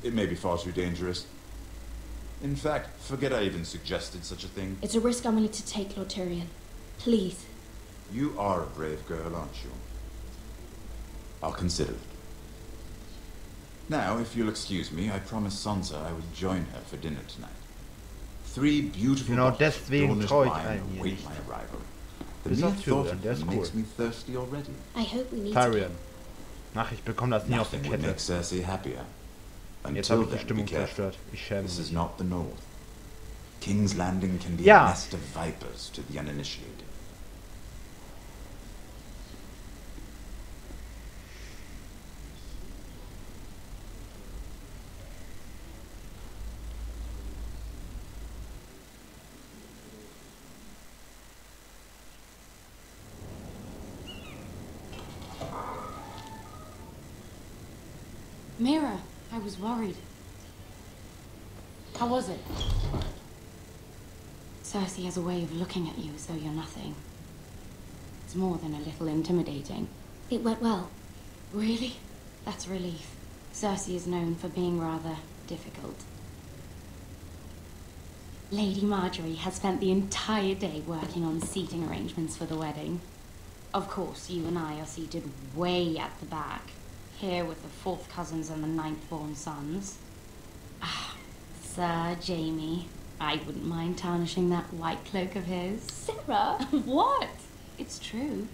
It may be far too dangerous. In fact, forget I even suggested such a thing. It's a risk I'm willing to take, Lord Tyrion. Please. You are a brave girl, aren't you? I'll consider it. Now, if you'll excuse me, I promised Sansa I would join her for dinner tonight. 3 beautiful Genau bottles of deswegen Dornish traue ich wine einem hier await nicht. my arrival. The Bis mere auf thought Tyrion, of der it ist makes cool. me thirsty already. I hope we meet Tyrion. again. Ach, ich bekomme das nie auf die Nothing would Kette. make Cersei happier. Jetzt Until habe ich die then, be Stimmung careful. zerstört. Ich schäme This is mich. not the North. King's Landing can be Ja. a nest of vipers to the uninitiated. Mira, I was worried. How was it? Cersei has a way of looking at you as though you're nothing. It's more than a little intimidating. It went well. Really? That's a relief. Cersei is known for being rather difficult. Lady Marjorie has spent the entire day working on seating arrangements for the wedding. Of course, you and I are seated way at the back. Here with the 4th cousins and the 9th-born sons. Ah, Sir Jamie. I wouldn't mind tarnishing that white cloak of his. Sarah! What? It's true.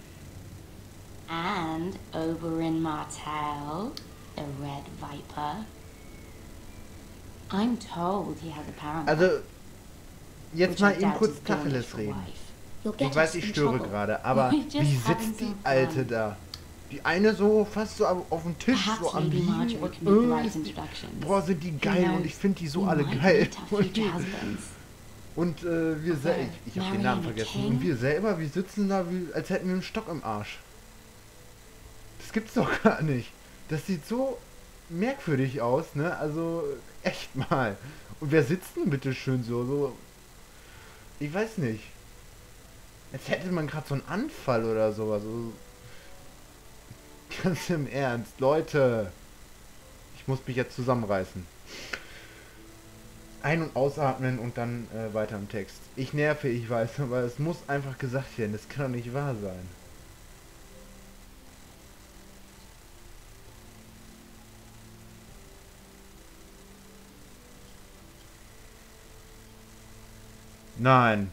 And Oberyn Martell, the Red Viper. I'm told he has a paramour. Also, jetzt which mal I eben doubt kurz is Dornish Tacheles for reden. wife. You'll get Ich weiß, us ich in störe trouble. gerade, aber We're just wie having sitzt die some Alte fun. da? Die eine so fast so auf dem Tisch, Perhaps so am Lady Liegen Marjorie und can be the right ist die, introductions. boah, sind die geil und ich finde die so You alle might geil. meet our future husbands. Und wir selber, ich habe den Namen Marrying a vergessen. king? Und wir selber, wir sitzen da, wie, als hätten wir einen Stock im Arsch. Das gibt's doch gar nicht. Das sieht so merkwürdig aus, ne? Also, echt mal. Und wer sitzt denn bitte schön so? Ich weiß nicht. Als hätte man gerade so einen Anfall oder sowas. Also, ganz im Ernst, Leute. Ich muss mich jetzt zusammenreißen. Ein- und ausatmen und dann weiter im Text. Ich nerve, ich weiß, aber es muss einfach gesagt werden. Das kann doch nicht wahr sein. Nein.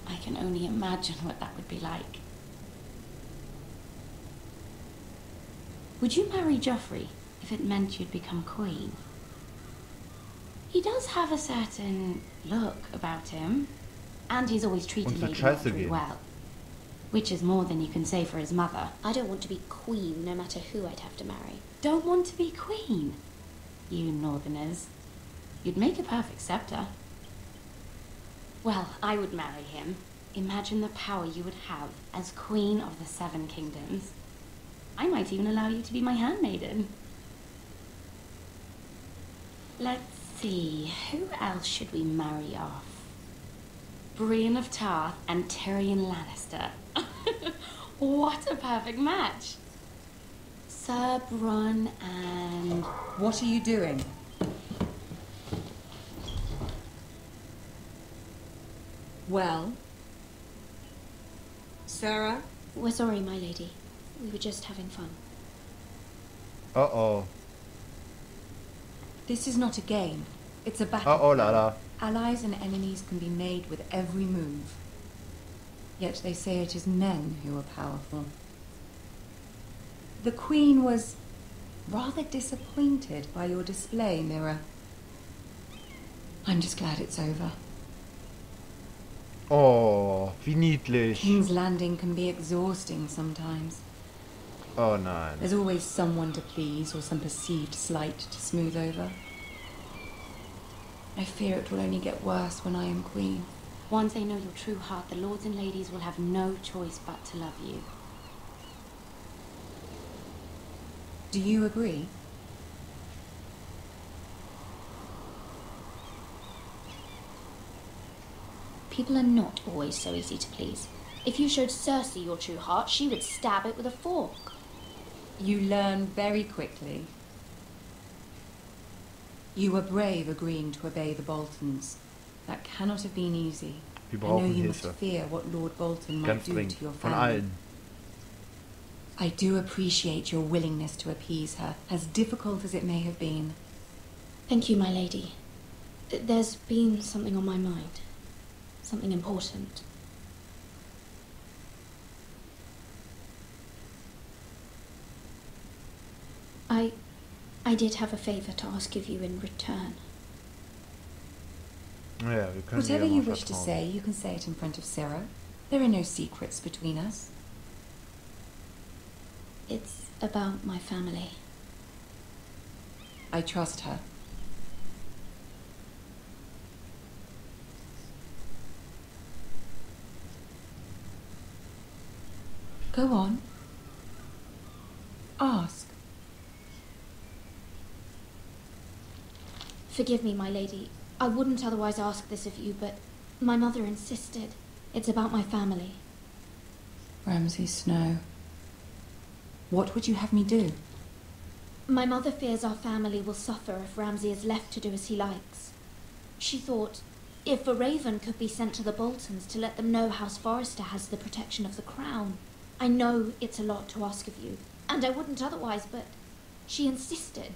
I can only imagine what that would be like. Would you marry Joffrey if it meant you'd become queen? He does have a certain look about him, and he's always treated Und wird Lady scheiße Marjorie gehen. well, which is more than you can say for his mother. I don't want to be queen, no matter who I'd have to marry. Don't want to be queen? You northerners. You'd make a perfect scepter. Well, I would marry him. Imagine the power you would have as Queen of the Seven Kingdoms. I might even allow you to be my handmaiden. Let's see, who else should we marry off? Brienne of Tarth and Tyrion Lannister. What a perfect match. Sir Bronn and... What are you doing? Well? Sarah? We're sorry, my lady. We were just having fun. Oh. This is not a game. It's a battle. Oh, Lala. Allies and enemies can be made with every move. Yet they say it is men who are powerful. The Queen was rather disappointed by your display, Mira. I'm just glad it's over. Oh, wie niedlich. King's Landing can be exhausting sometimes. Oh nein. There's always someone to please or some perceived slight to smooth over. I fear it will only get worse when I am queen. Once they know your true heart, the lords and ladies will have no choice but to love you. Do you agree? People are not always so easy to please. If you showed Cersei your true heart, she would stab it with a fork. You learn very quickly. You were brave agreeing to obey the Boltons. That cannot have been easy. Wir I know brauchen you must Hilfe. fear what Lord Bolton might Ganz do dringend. to your Von family. allen. I do appreciate your willingness to appease her, as difficult as it may have been. Thank you, my lady. There's been something on my mind. Something important. I did have a favor to ask of you in return. Naja, wir können Whatever ihr you mal wish to vertrauen. say, you can say it in front of Sarah. There are no secrets between us. It's about my family. I trust her. Go on. Ask. Forgive me, my lady. I wouldn't otherwise ask this of you, but my mother insisted. It's about my family. Ramsay Snow. What would you have me do? My mother fears our family will suffer if Ramsay is left to do as he likes. She thought, if a raven could be sent to the Boltons to let them know House Forrester has the protection of the crown. I know it's a lot to ask of you, and I wouldn't otherwise, but she insisted.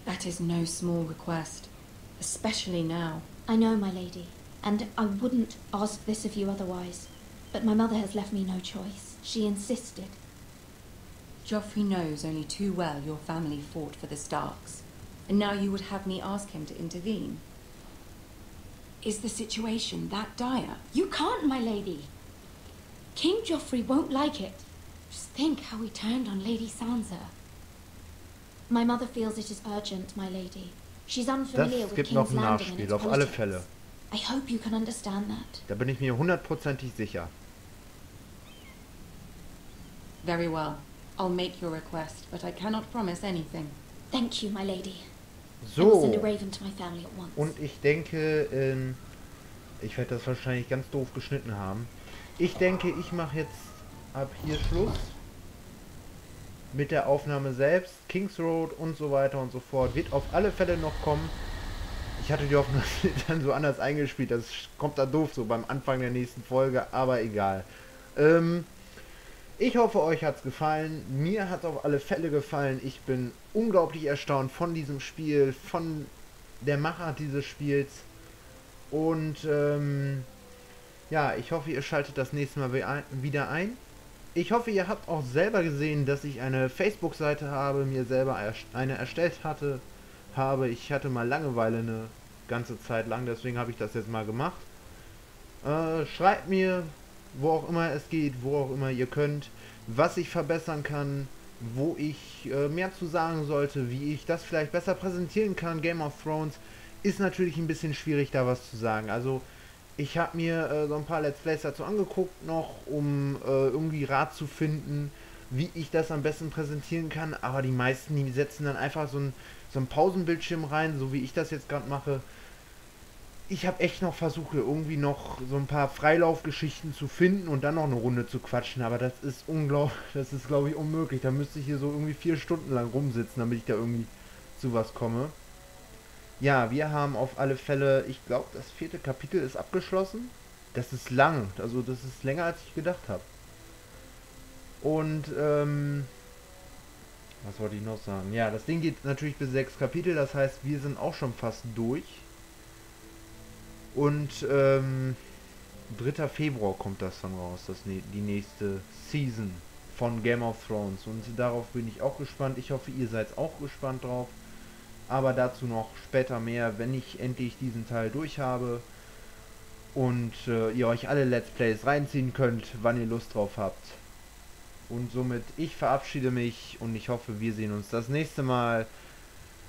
That is no small request, especially now. I know, my lady, and I wouldn't ask this of you otherwise, but my mother has left me no choice. She insisted. Joffrey knows only too well your family fought for the Starks, and now you would have me ask him to intervene. Is the situation that dire? You can't, my lady. King Joffrey won't like it. Just think how he turned on Lady Sansa. My mother feels it is urgent, my lady. She's unfamiliar Das with gibt noch King's ein Landing and Nachspiel, its auf alle politics. Fälle. I hope you can understand that. Da bin ich mir hundertprozentig sicher. Very well. I'll make your request, but I cannot promise anything. Thank you, my lady. I will send a So, raven to my family at once. und ich denke, ich werde das wahrscheinlich ganz doof geschnitten haben. Ich denke, ich mache jetzt ab hier Schluss mit der Aufnahme selbst. Kings Road und so weiter und so fort. Wird auf alle Fälle noch kommen. Ich hatte die Hoffnung, das wird dann so anders eingespielt. Das kommt da doof so beim Anfang der nächsten Folge, aber egal. Ich hoffe, euch hat es gefallen. Mir hat es auf alle Fälle gefallen. Ich bin unglaublich erstaunt von diesem Spiel, von der Machart dieses Spiels. Und ja, ich hoffe, ihr schaltet das nächste Mal wieder ein. Ich hoffe, ihr habt auch selber gesehen, dass ich eine Facebook-Seite habe, mir selber eine erstellt habe. Ich hatte mal Langeweile eine ganze Zeit lang, deswegen habe ich das jetzt mal gemacht. Schreibt mir, wo auch immer es geht, wo auch immer ihr könnt, was ich verbessern kann, wo ich mehr zu sagen sollte, wie ich das vielleicht besser präsentieren kann. Game of Thrones ist natürlich ein bisschen schwierig, da was zu sagen. Also ich habe mir so ein paar Let's Plays dazu angeguckt noch, um irgendwie Rat zu finden, wie ich das am besten präsentieren kann. Aber die meisten, die setzen dann einfach so ein Pausenbildschirm rein, so wie ich das jetzt gerade mache. Ich habe echt noch versucht, irgendwie noch so ein paar Freilaufgeschichten zu finden und dann noch eine Runde zu quatschen. Aber das ist unglaublich, das ist glaube ich unmöglich. Da müsste ich hier so irgendwie 4 Stunden lang rumsitzen, damit ich da irgendwie zu was komme. Ja, wir haben auf alle Fälle, ich glaube, das 4. Kapitel ist abgeschlossen. Das ist lang, also das ist länger als ich gedacht habe. Und, was wollte ich noch sagen? Ja, das Ding geht natürlich bis 6 Kapitel, das heißt, wir sind auch schon fast durch. Und, 3. Februar kommt das dann raus, die nächste Season von Game of Thrones. Und darauf bin ich auch gespannt. Ich hoffe, ihr seid auch gespannt drauf. Aber dazu noch später mehr, wenn ich endlich diesen Teil durch habe. Und ihr euch alle Let's Plays reinziehen könnt, wann ihr Lust drauf habt. Und somit, ich verabschiede mich und ich hoffe, wir sehen uns das nächste Mal,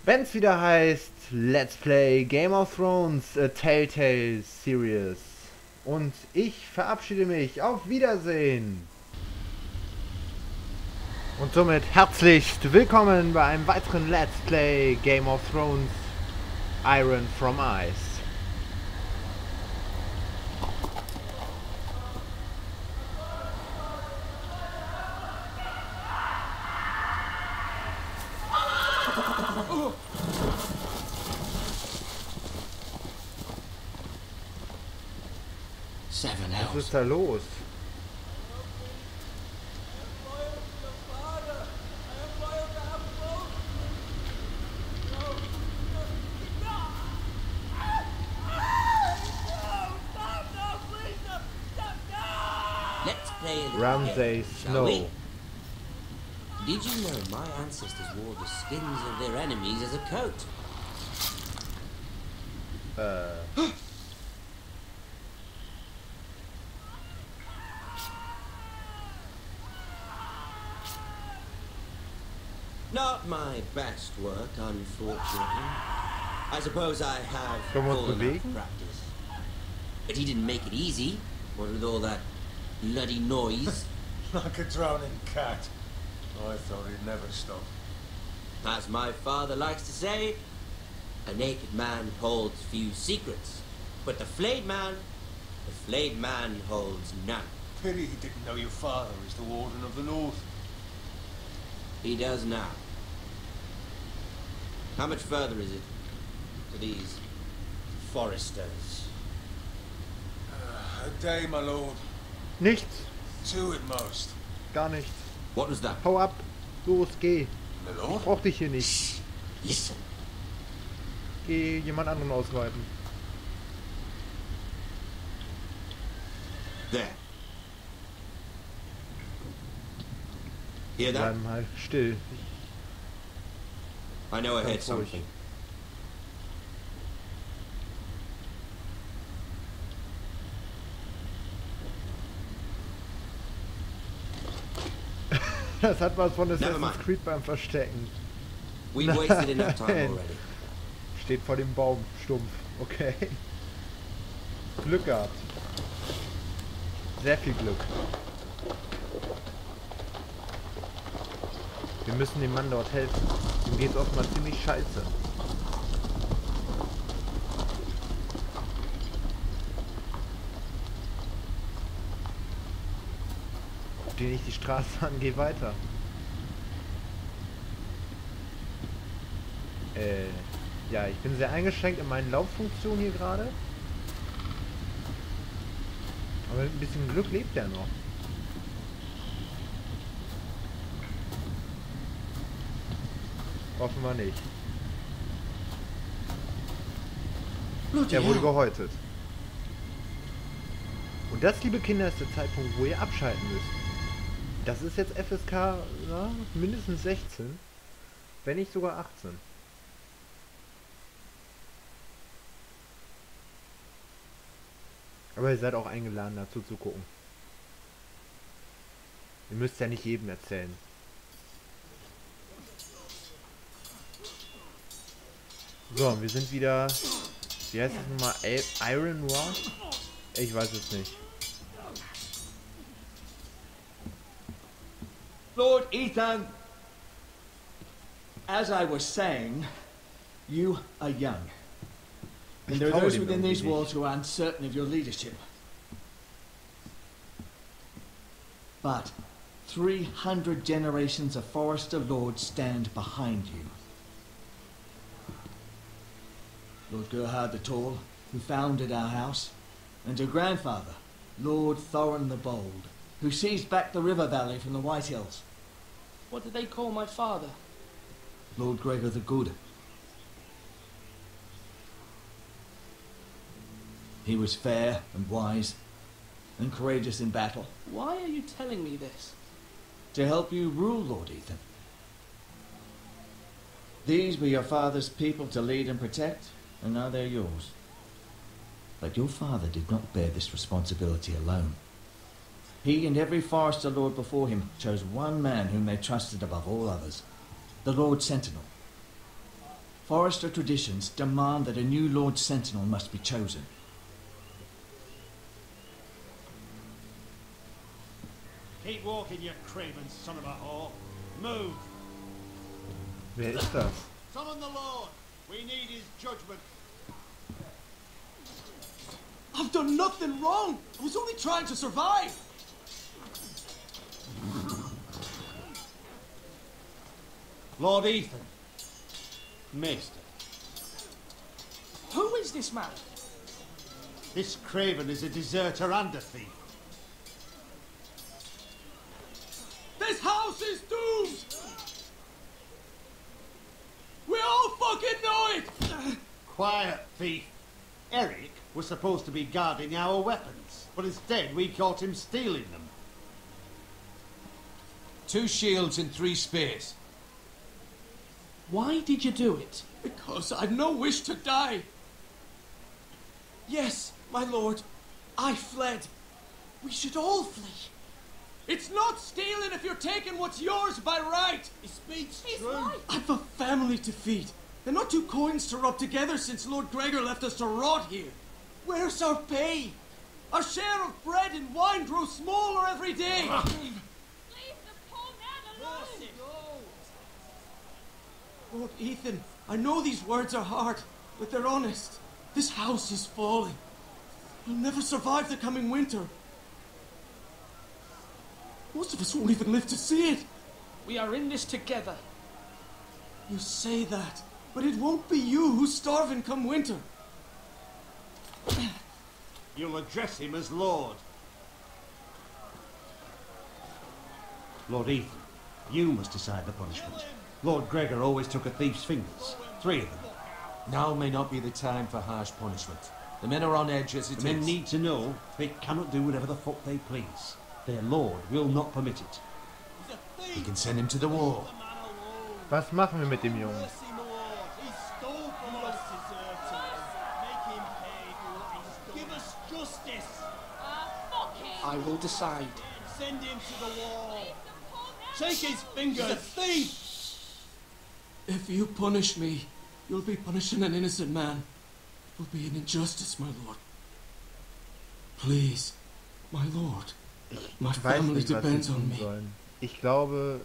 wenn es wieder heißt Let's Play Game of Thrones, a Telltale Series. Und ich verabschiede mich. Auf Wiedersehen. Und somit herzlich willkommen bei einem weiteren Let's Play Game of Thrones Iron from Ice. Was ist da los? Let's play a little Ramsay game, shall we? Snow. Did you know my ancestors wore the skins of their enemies as a coat? Not my best work, unfortunately. I suppose I have Come on, fallen Kubik. out of practice. But he didn't make it easy, what with all that bloody noise. Like a drowning cat. I thought he'd never stop. As my father likes to say, a naked man holds few secrets, but the flayed man holds none. Pity he didn't know your father is the Warden of the North. He does now. How much further is it to these Forresters? A day, my lord. Nichts. 2 at most. Gar nichts. What was that? Hau ab. Los, geh. My Ich lord? brauch dich hier nicht. Listen. Geh jemand anderen ausweiten. There. Hear that? Bleib mal still. I know I heard Ganz ruhig. something. Das hat was von Never Assassin's mind. Creed beim Verstecken. We've wasted enough time Nein. already. Steht vor dem Baum, stumpf. Okay. Glück gehabt. Sehr viel Glück. Wir müssen dem Mann dort helfen. Ihm geht's offenbar ziemlich scheiße. Guck dir nicht die Straße an, geh weiter. Ja, ich bin sehr eingeschränkt in meinen Lauffunktionen hier gerade. Aber mit ein bisschen Glück lebt er noch. Hoffen wir nicht. Er wurde gehäutet. Und das, liebe Kinder, ist der Zeitpunkt, wo ihr abschalten müsst. Das ist jetzt FSK, ja, mindestens 16. Wenn nicht sogar 18. Aber ihr seid auch eingeladen, dazu zu gucken. Ihr müsst ja nicht jedem erzählen. So, wir sind wieder... Wie heißt das nochmal? Iron War? Ich weiß es nicht. Lord Ethan, as I was saying, you are young. And there are those within these walls who are uncertain of your leadership. But 300 generations of Forrester lords stand behind you. Lord Gerhard the Tall, who founded our house, and your grandfather, Lord Thorin the Bold, who seized back the river valley from the White Hills. What did they call my father? Lord Gregor the Good. He was fair and wise and courageous in battle. Why are you telling me this? To help you rule, Lord Ethan. These were your father's people to lead and protect, and now they're yours. But your father did not bear this responsibility alone. He and every Forrester lord before him chose one man whom they trusted above all others, the Lord Sentinel. Forrester traditions demand that a new Lord Sentinel must be chosen. Keep walking, you craven son of a whore. Move. Wer ist das? Summon the Lord. We need his judgment. I've done nothing wrong. I was only trying to survive. Lord Ethan. Maester. Who is this man? This craven is a deserter and a thief. This house is doomed. We all fucking know it. Quiet, thief. Eric was supposed to be guarding our weapons, but instead we caught him stealing them. 2 shields and 3 spears. Why did you do it? Because I've no wish to die. Yes, my lord, I fled. We should all flee. It's not stealing if you're taking what's yours by right. He speaks He's true. right. I've a family to feed. They're not 2 coins to rub together since Lord Gregor left us to rot here. Where's our pay? Our share of bread and wine grows smaller every day. Leave the poor man alone! Lord Ethan, I know these words are hard, but they're honest. This house is falling. We'll never survive the coming winter. Most of us won't even live to see it. We are in this together. You say that, but it won't be you who's starving come winter. You'll address him as Lord. Lord Ethan, you must decide the punishment. Lord Gregor always took a thief's fingers. 3 of them. Now may not be the time for harsh punishment. The men are on edge as it The men is. need to know they cannot do whatever the fuck they please. Their lord will not permit it. We can send him to the wall. Was machen wir mit dem Jungen? I will decide. Send him to the wall. Take his fingers. He's a thief. If you punish me, you'll be punishing an innocent man. It will be an injustice, my lord. Please, my lord. My Ich weiß family nicht, was depends wir on tun me. sollen. Ich glaube,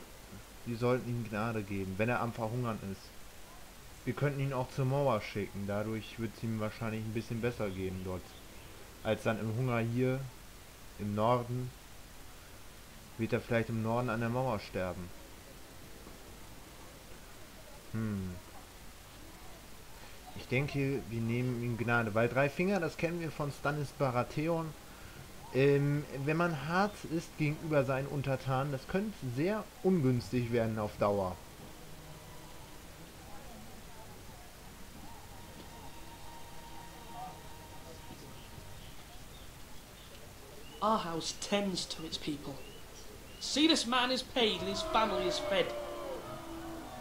wir sollten ihm Gnade geben, wenn er am Verhungern ist. Wir könnten ihn auch zur Mauer schicken, dadurch wird es ihm wahrscheinlich ein bisschen besser gehen dort. Als dann im Hunger hier, im Norden, wird er vielleicht im Norden an der Mauer sterben. Ich denke, wir nehmen ihm Gnade, weil 3 Finger, das kennen wir von Stannis Baratheon. Wenn man hart ist gegenüber seinen Untertanen, das könnte sehr ungünstig werden auf Dauer. Our house tends to its people. See, this man is paid and his family is fed.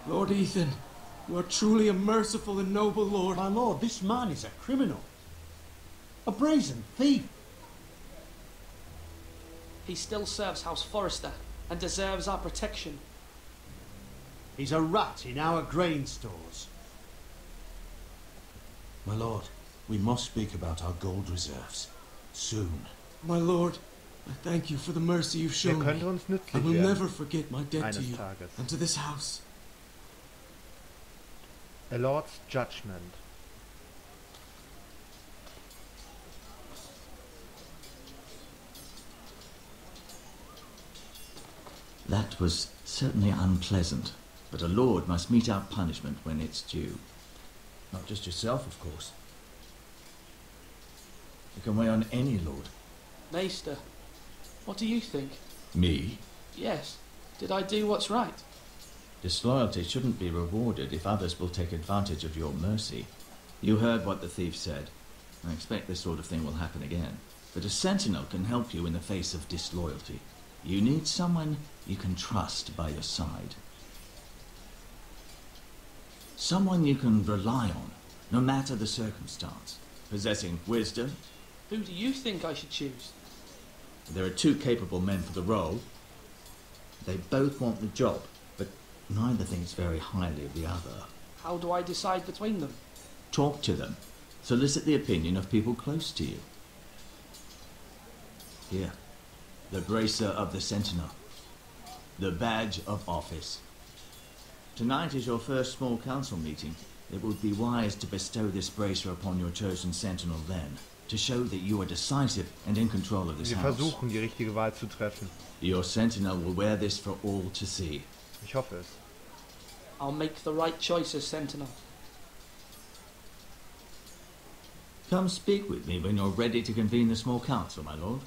Lord Ethan, you are truly a merciful and noble lord. My lord, this man is a criminal. A brazen thief. He still serves House Forrester and deserves our protection. He's a rat in our grain stores. My lord, we must speak about our gold reserves. Soon. My lord, I thank you for the mercy you've shown könnte me. uns I nützlich will werden. never forget my debt to Eines you Tages. and to this house. A Lord's Judgment. That was certainly unpleasant, but a lord must mete out punishment when it's due. Not just yourself, of course. You can weigh on any lord. Maester, what do you think? Me? Yes. Did I do what's right? Disloyalty shouldn't be rewarded if others will take advantage of your mercy. You heard what the thief said. I expect this sort of thing will happen again. But a sentinel can help you in the face of disloyalty. You need someone you can trust by your side. Someone you can rely on, no matter the circumstance. Possessing wisdom. Who do you think I should choose? There are 2 capable men for the role. They both want the job, but neither thinks very highly of the other. How do I decide between them? Talk to them. Solicit the opinion of people close to you. Here. The bracer of the Sentinel. The badge of office. Tonight is your first small council meeting. It would be wise to bestow this bracer upon your chosen sentinel then. to show that you are decisive and in control of this Sie house. versuchen, die richtige Wahl zu treffen. Your sentinel will wear this for all to see. Ich hoffe es. I'll make the right choice as Sentinel. Come speak with me when you're ready to convene the small council, my lord.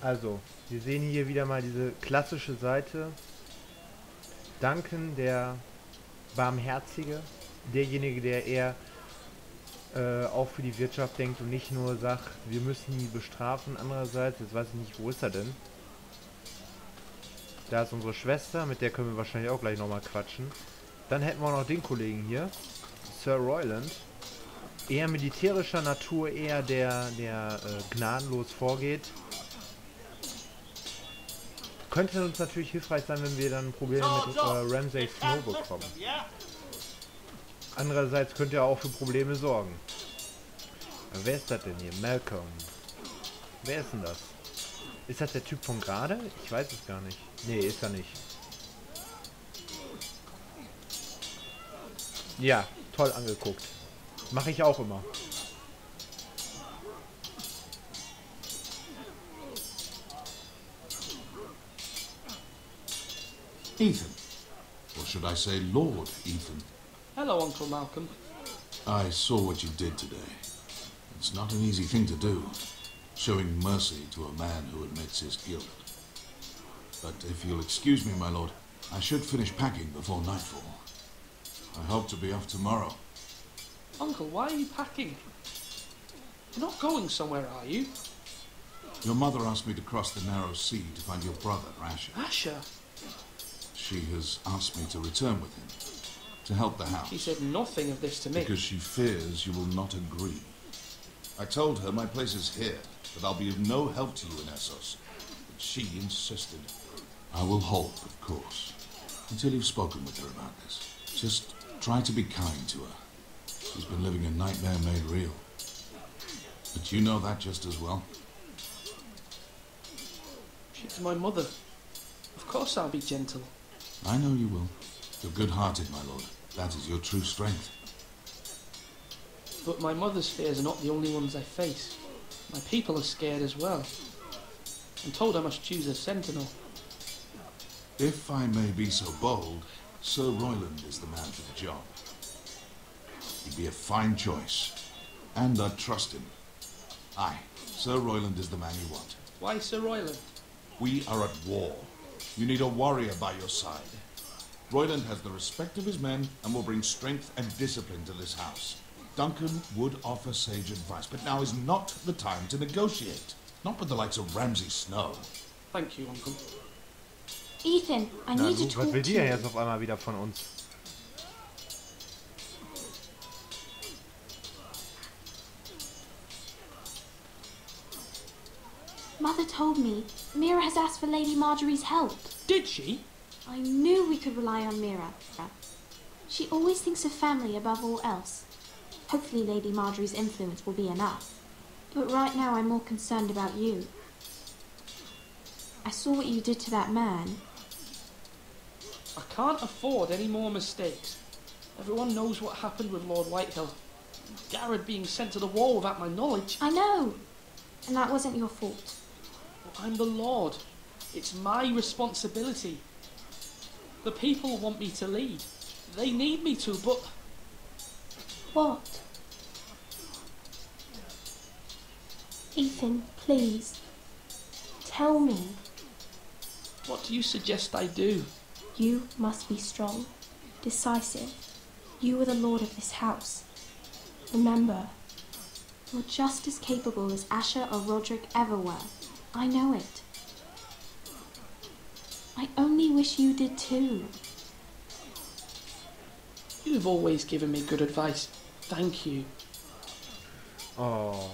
Also, wir sehen hier wieder mal diese klassische Seite. Duncan, der Barmherzige, derjenige, der eher auch für die Wirtschaft denkt und nicht nur sagt, wir müssen die bestrafen. Andererseits, jetzt weiß ich nicht, wo ist er denn? Da ist unsere Schwester, mit der können wir wahrscheinlich auch gleich nochmal quatschen. Dann hätten wir auch noch den Kollegen hier, Sir Royland. Eher militärischer Natur, eher der gnadenlos vorgeht. Könnte uns natürlich hilfreich sein, wenn wir dann Probleme mit Ramsay Snow bekommen. Andererseits könnte er auch für Probleme sorgen. Wer ist das denn hier? Malcolm. Wer ist denn das? Ist das der Typ von gerade? Ich weiß es gar nicht. Nee, ist er nicht. Ja, toll angeguckt. Mache ich auch immer. Ethan. Or should I say Lord Ethan? Hello, Uncle Malcolm. I saw what you did today. It's not an easy thing to do, showing mercy to a man who admits his guilt. But if you'll excuse me, my lord, I should finish packing before nightfall. I hope to be off tomorrow. Uncle, why are you packing? You're not going somewhere, are you? Your mother asked me to cross the narrow sea to find your brother, Asher. Asher? She has asked me to return with him, to help the house. She said nothing of this to me. Because she fears you will not agree. I told her my place is here, that I'll be of no help to you in Essos. But she insisted. I will hold, of course, until you've spoken with her about this. Just try to be kind to her. She's been living a nightmare made real. But you know that just as well. She's my mother. Of course I'll be gentle. I know you will. You're good-hearted, my lord. That is your true strength. But my mother's fears are not the only ones I face. My people are scared as well. I'm told I must choose a sentinel. If I may be so bold, Sir Royland is the man for the job. He'd be a fine choice, and I'd trust him. Aye, Sir Royland is the man you want. Why Sir Royland? We are at war. You need a warrior by your side. Royland has the respect of his men and will bring strength and discipline to this house. Duncan would offer sage advice, but now is not the time to negotiate. Not with the likes of Ramsay Snow. Thank you, Uncle. Ethan, I need to Was talk will to die you. jetzt auf einmal wieder von uns? Mother told me Mira has asked for Lady Marjorie's help. Did she? I knew we could rely on Mira. She always thinks of family above all else. Hopefully Lady Marjorie's influence will be enough. But right now I'm more concerned about you. I saw what you did to that man. I can't afford any more mistakes. Everyone knows what happened with Lord Whitehill. Garrett being sent to the wall without my knowledge. I know. And that wasn't your fault. But I'm the Lord. It's my responsibility. The people want me to lead. They need me to, but... What? Ethan, please. Tell me. What do you suggest I do? You must be strong, decisive. You are the lord of this house. Remember, you're just as capable as Asher or Roderick ever were. I know it. I only wish you did too. You've always given me good advice. Thank you. Oh.